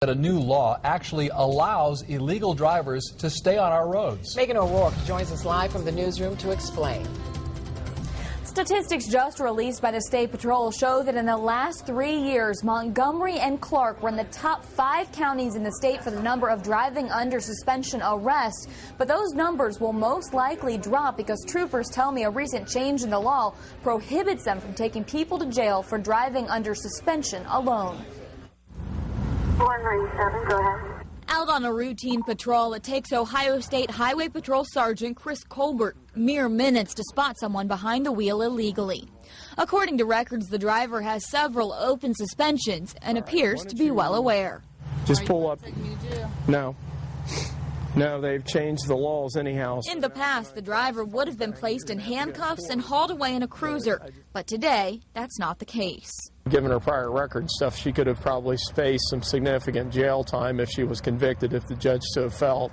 That a new law actually allows illegal drivers to stay on our roads. Megan O'Rourke joins us live from the newsroom to explain. Statistics just released by the State Patrol show that in the last 3 years, Montgomery and Clark were in the top 5 counties in the state for the number of driving under suspension arrests. But those numbers will most likely drop because troopers tell me a recent change in the law prohibits them from taking people to jail for driving under suspension alone. 497, go ahead. Out on a routine patrol, it takes Ohio State Highway Patrol Sergeant Chris Colbert mere minutes to spot someone behind the wheel illegally. According to records, the driver has several open suspensions and appears to be well aware. Just pull up. No. No, they've changed the laws anyhow. In the past, the driver would have been placed in handcuffs and hauled away in a cruiser, but today, that's not the case. Given her prior record and stuff, she could have probably faced some significant jail time if she was convicted, if the judge so felt.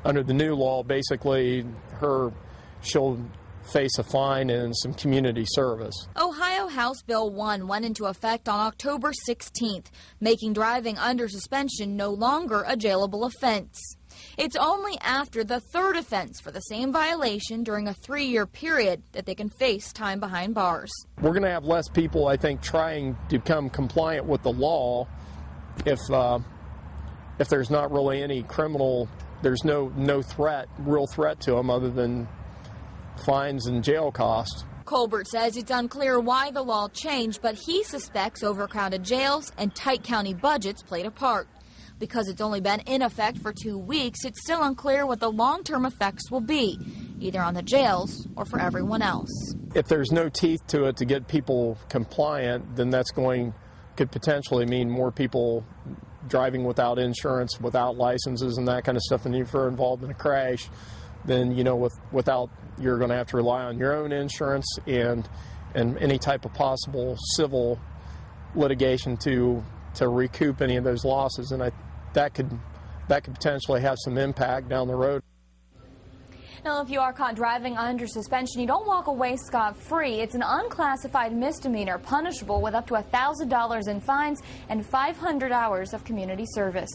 Under the new law, basically, she'll face a fine and some community service. Ohio House Bill 1 went into effect on October 16th, making driving under suspension no longer a jailable offense. It's only after the third offense for the same violation during a 3-year period that they can face time behind bars. We're going to have less people, I think, trying to become compliant with the law if there's not really any criminal, there's no real threat to them other than fines and jail costs. Colbert says it's unclear why the law changed, but he suspects overcrowded jails and tight county budgets played a part. Because it's only been in effect for 2 weeks, it's still unclear what the long-term effects will be, either on the jails or for everyone else. If there's no teeth to it to get people compliant, then could potentially mean more people driving without insurance, without licenses and that kind of stuff, and if you're involved in a crash, then without you're going to have to rely on your own insurance and any type of possible civil litigation to recoup any of those losses, and that could potentially have some impact down the road. Now, if you are caught driving under suspension, you don't walk away scot-free. It's an unclassified misdemeanor, punishable with up to $1,000 in fines and 500 hours of community service.